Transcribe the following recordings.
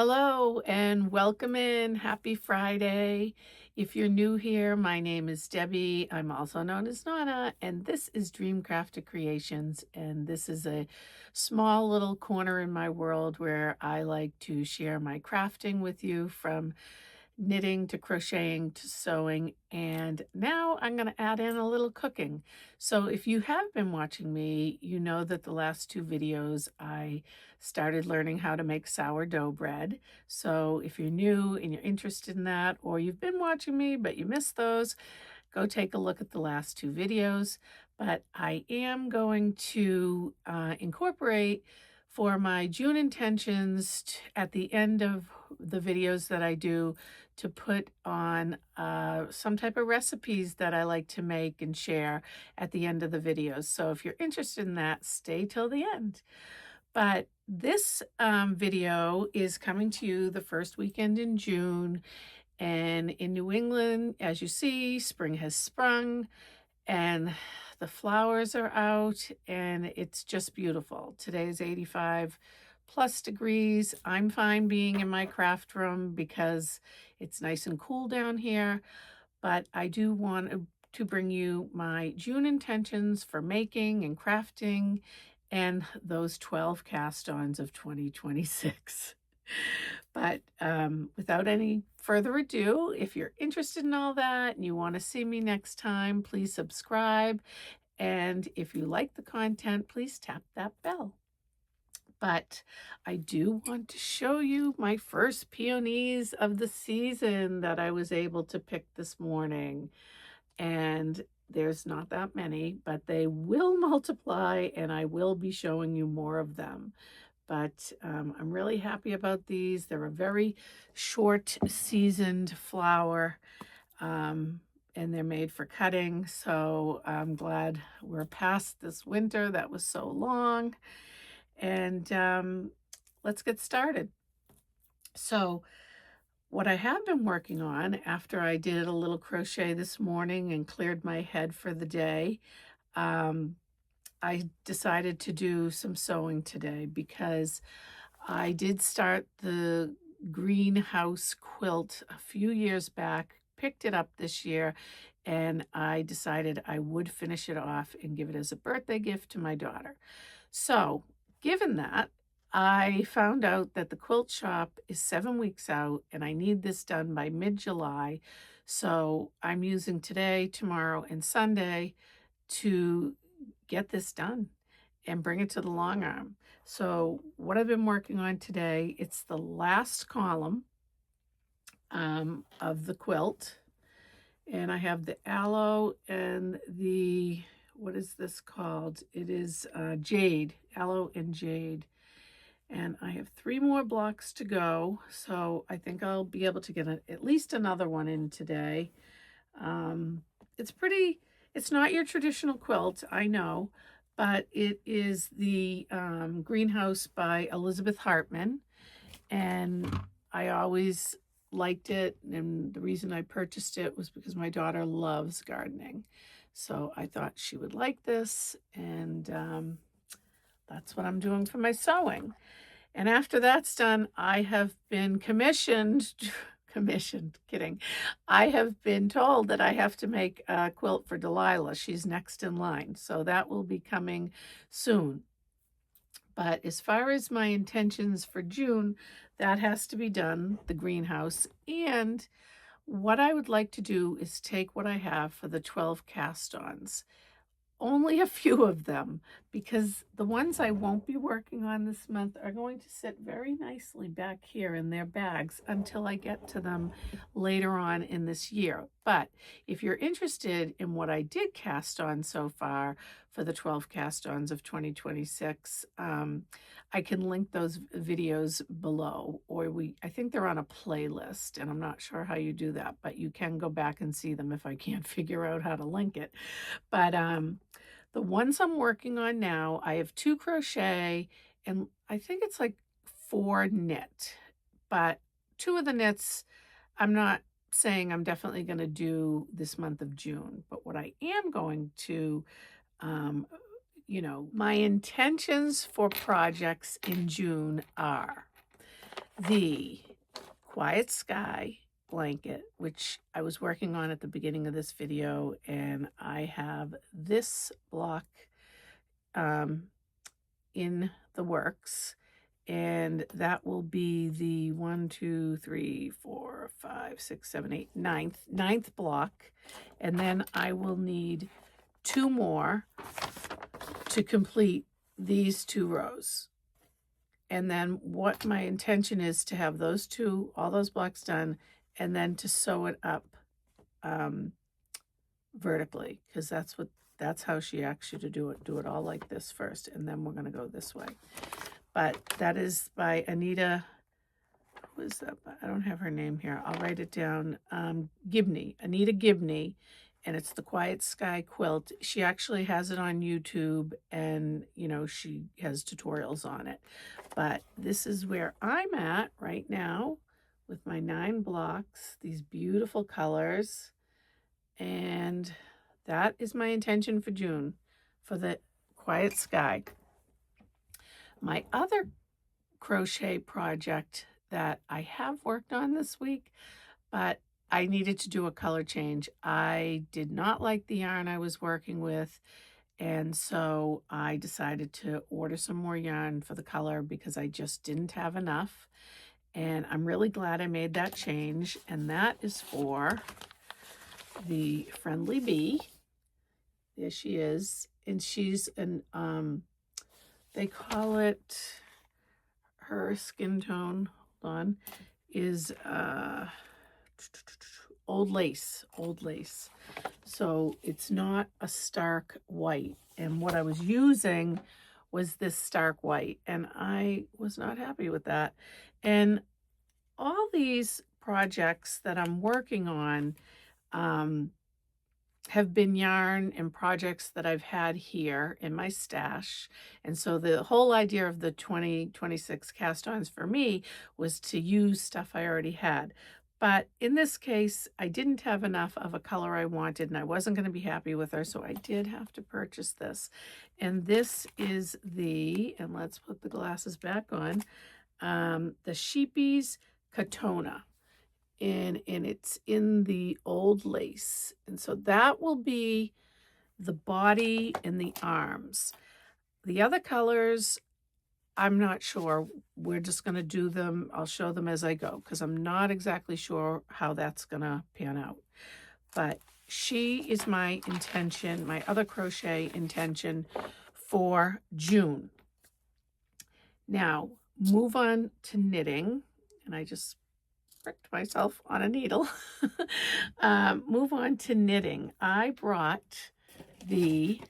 Hello and welcome in. Happy Friday. If you're new here, my name is Debbie. I'm also known as Nana, and this is Dreamcrafted Creations. And this is a small little corner in my world where I like to share my crafting with you, from knitting to crocheting to sewing, and now I'm going to add in a little cooking. So if you have been watching me, you know that the last two videos I started learning how to make sourdough bread. So if you're new and you're interested in that, or you've been watching me but you missed those, go take a look at the last two videos. But I am going to incorporate for my June intentions at the end of the videos that I do, to put on some type of recipes that I like to make and share at the end of the videos. So if you're interested in that, stay till the end. But this video is coming to you the first weekend in June. And in New England, as you see, spring has sprung and the flowers are out and it's just beautiful. Today is 85 plus degrees. I'm fine being in my craft room because it's nice and cool down here, but I do want to bring you my June intentions for making and crafting and those 12 cast-ons of 2026. But without any further ado, if you're interested in all that and you want to see me next time, please subscribe. And if you like the content, please tap that bell. But I do want to show you my first peonies of the season that I was able to pick this morning. And there's not that many, but they will multiply and I will be showing you more of them. But I'm really happy about these. They're a very short seasoned flower, and they're made for cutting. So I'm glad we're past this winter that was so long. And let's get started. So what I have been working on after I did a little crochet this morning and cleared my head for the day, I decided to do some sewing today because I did start the greenhouse quilt a few years back, picked it up this year, and I decided I would finish it off and give it as a birthday gift to my daughter. So, given that, I found out that the quilt shop is 7 weeks out and I need this done by mid-July. So I'm using today, tomorrow, and Sunday to get this done and bring it to the long arm. So what I've been working on today, it's the last column of the quilt. And I have the aloe and the, what is this called? It is jade, aloe and jade. And I have 3 more blocks to go. So I think I'll be able to get at least another one in today. It's not your traditional quilt, I know, but it is the Greenhouse by Elizabeth Hartman. And I always liked it. And the reason I purchased it was because my daughter loves gardening. So I thought she would like this. And that's what I'm doing for my sewing. And after that's done, I have been commissioned, kidding. I have been told that I have to make a quilt for Delilah. She's next in line. So that will be coming soon. But as far as my intentions for June, that has to be done, the greenhouse. And what I would like to do is take what I have for the 12 cast-ons, only a few of them, because the ones I won't be working on this month are going to sit very nicely back here in their bags until I get to them later on in this year. But if you're interested in what I did cast on so far for the 12 cast-ons of 2026, I can link those videos below, or I think they're on a playlist, and I'm not sure how you do that, but you can go back and see them if I can't figure out how to link it. But the ones I'm working on now, I have 2 crochet and I think it's like 4 knit, but 2 of the knits I'm not saying I'm definitely going to do this month of June. But what I am going to, my intentions for projects in June are the Quiet Sky blanket, which I was working on at the beginning of this video, and I have this block in the works, and that will be the 1, 2, 3, 4, 5, 6, 7, 8, ninth block, and then I will need 2 more to complete these 2 rows. And then what my intention is to have all those blocks done, and then to sew it up vertically, because that's how she asked you to do it all like this first, and then we're going to go this way. But that is by Anita. Who is that? I don't have her name here. I'll write it down. Gibney, Anita Gibney, and it's the Quiet Sky quilt. She actually has it on YouTube, and she has tutorials on it. But this is where I'm at right now with my 9 blocks, these beautiful colors, and that is my intention for June for the Quiet Sky. My other crochet project that I have worked on this week, but I needed to do a color change. I did not like the yarn I was working with, and so I decided to order some more yarn for the color because I just didn't have enough. And I'm really glad I made that change, and that is for the Friendly Bee. There she is, and she's an they call it, her skin tone, hold on, is old lace. So it's not a stark white, and what I was using was this stark white, and I was not happy with that. And all these projects that I'm working on have been yarn and projects that I've had here in my stash. And so the whole idea of the 2026 cast-ons for me was to use stuff I already had. But in this case, I didn't have enough of a color I wanted, and I wasn't going to be happy with her, so I did have to purchase this. And this is and let's put the glasses back on, the Sheepies Katona. And it's in the old lace, and so that will be the body and the arms. The other colors, I'm not sure. We're just going to do them. I'll show them as I go, because I'm not exactly sure how that's going to pan out. But she is my intention, my other crochet intention for June. Now, move on to knitting, and I just pricked myself on a needle. Move on to knitting. I brought the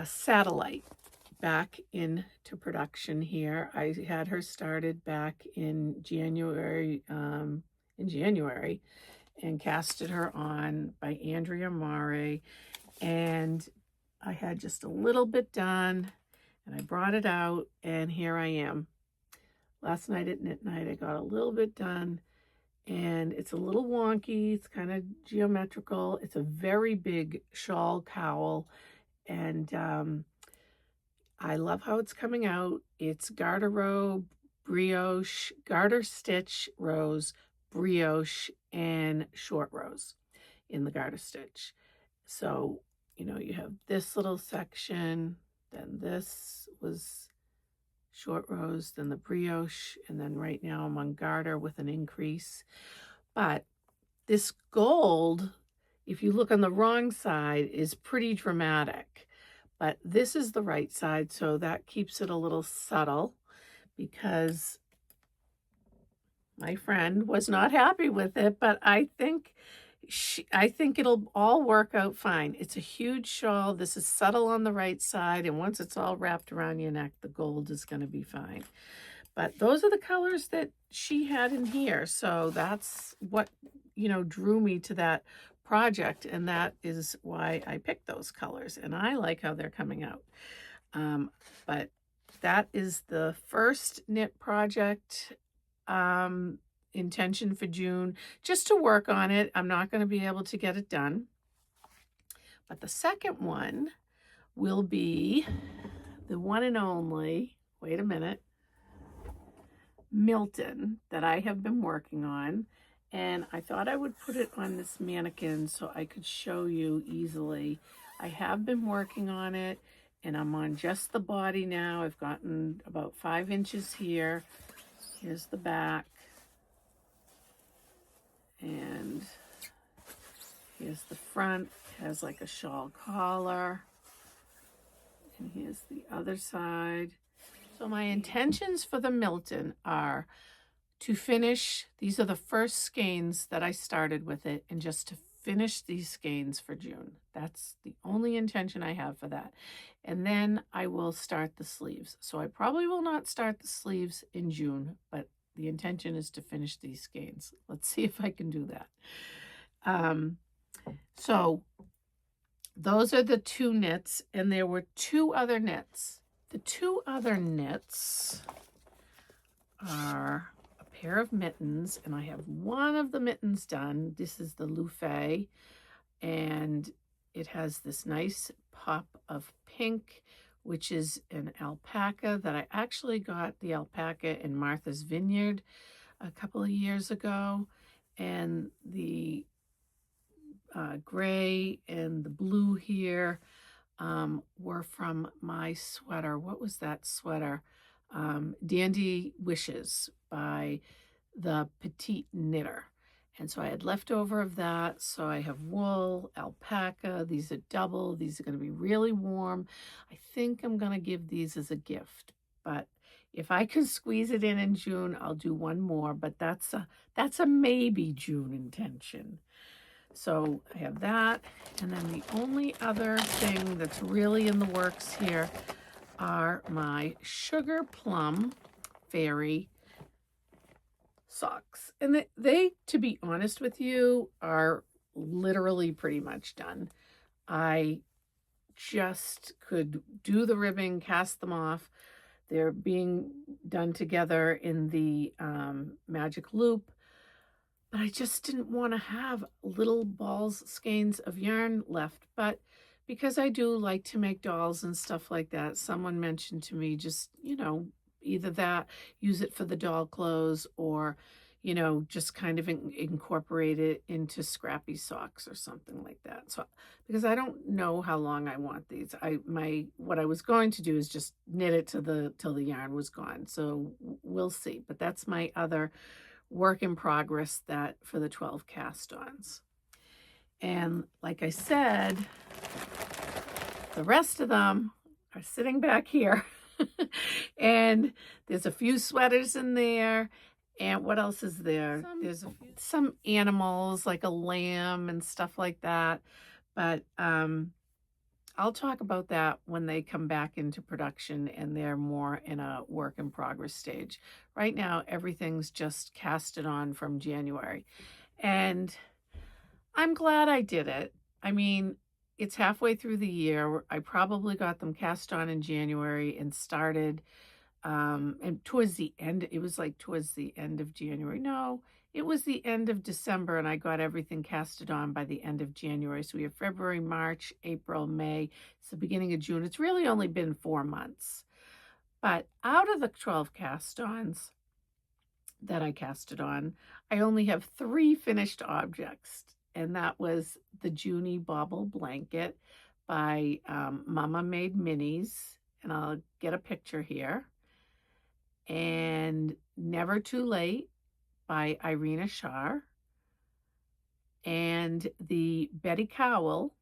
Satellite back into production here. I had her started back in January, and casted her on by Andrea Mare, and I had just a little bit done, and I brought it out, and here I am. Last night at knit night, I got a little bit done, and it's a little wonky. It's kind of geometrical. It's a very big shawl cowl, and I love how it's coming out. It's garter row, brioche, garter stitch rows, brioche, and short rows in the garter stitch. So, you have this little section, then this was short rows, then the brioche, and then right now I'm on garter with an increase. But this gold, if you look on the wrong side, is pretty dramatic. But this is the right side, so that keeps it a little subtle, because my friend was not happy with it, but I think it'll all work out fine. It's a huge shawl. This is subtle on the right side, and once it's all wrapped around your neck, the gold is going to be fine. But those are the colors that she had in here, so that's what drew me to that project, and that is why I picked those colors, and I like how they're coming out. But that is the first knit project intention for June, just to work on it. I'm not going to be able to get it done. But the second one will be the one and only, wait a minute, Milton that I have been working on, and I thought I would put it on this mannequin so I could show you easily. I have been working on it, and I'm on just the body now. I've gotten about 5 inches here. Here's the back, and here's the front. It has like a shawl collar, and here's the other side. So my intentions for the Milton are to finish, these are the first skeins that I started with it, and just to finish these skeins for June. That's the only intention I have for that. And then I will start the sleeves. So I probably will not start the sleeves in June, but the intention is to finish these skeins. Let's see if I can do that. So those are the 2 knits, and there were 2 other knits. The 2 other knits are a pair of mittens, and I have one of the mittens done. This is the Louffe, and it has this nice pop of pink, which is an alpaca that I actually got the alpaca in Martha's Vineyard a couple of years ago, and the gray and the blue here were from my sweater. What was that sweater? Dandy Wishes by the Petite Knitter. And so I had leftover of that. So I have wool, alpaca. These are double. These are going to be really warm. I think I'm going to give these as a gift. But if I can squeeze it in June, I'll do one more. But that's a maybe June intention. So I have that. And then the only other thing that's really in the works here are my Sugar Plum Fairy socks. And they, to be honest with you, are literally pretty much done. I just could do the ribbing, cast them off. They're being done together in the magic loop. But I just didn't want to have little balls, skeins of yarn left. But because I do like to make dolls and stuff like that, someone mentioned to me just, either that, use it for the doll clothes, or, just kind of incorporate it into scrappy socks or something like that. So, because I don't know how long I want these. What I was going to do is just knit it till the yarn was gone. So we'll see. But that's my other work in progress that for the 12 cast-ons. And like I said, the rest of them are sitting back here. And there's a few sweaters in there. And what else is there? There's some animals like a lamb and stuff like that. But I'll talk about that when they come back into production and they're more in a work in progress stage. Right now, everything's just casted on from January. And I'm glad I did it. I mean, it's halfway through the year. I probably got them cast on in January and started, and towards the end, it was like towards the end of January. No, it was the end of December, and I got everything casted on by the end of January. So we have February, March, April, May. It's the beginning of June. It's really only been 4 months. But out of the 12 cast-ons that I casted on, I only have 3 finished objects. And that was the Junie Bauble Blanket by Mama Made Minis. And I'll get a picture here. And Never Too Late by Irina Shar, and the Betty Cowell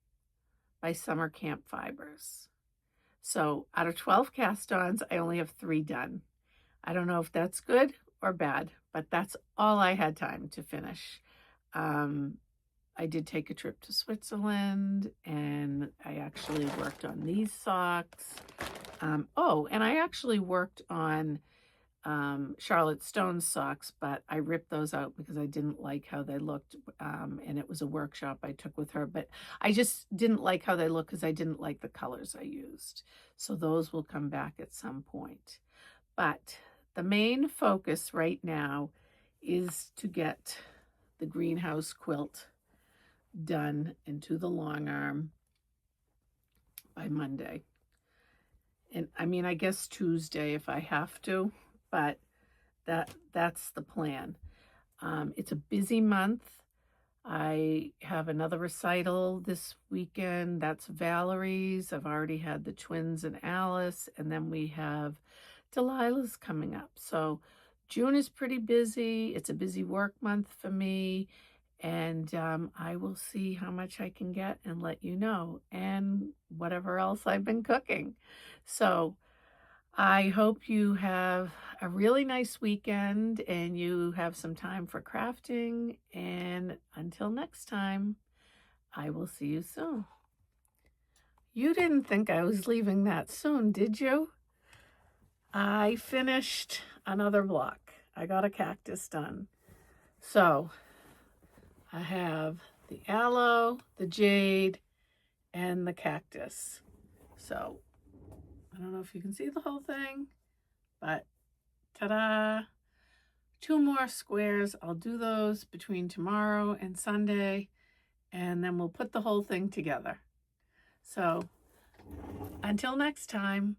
by Summer Camp Fibers. So out of 12 cast-ons, I only have 3 done. I don't know if that's good or bad, but that's all I had time to finish. I did take a trip to Switzerland, and I actually worked on these socks. And I actually worked on Charlotte Stone's socks, but I ripped those out because I didn't like how they looked, and it was a workshop I took with her, but I just didn't like how they look because I didn't like the colors I used. So those will come back at some point. But the main focus right now is to get the greenhouse quilt done into the long arm by Monday. And I mean, I guess Tuesday if I have to, but That's the plan. It's a busy month. I have another recital this weekend. That's Valerie's. I've already had the twins and Alice, and then we have Delilah's coming up. So June is pretty busy. It's a busy work month for me, and I will see how much I can get and let you know, and whatever else I've been cooking. So I hope you have a really nice weekend and you have some time for crafting. And until next time, I will see you soon. You didn't think I was leaving that soon, did you? I finished another block. I got a cactus done. So I have the aloe, the jade, and the cactus. So I don't know if you can see the whole thing, but ta-da! 2 more squares. I'll do those between tomorrow and Sunday, and then we'll put the whole thing together. So until next time.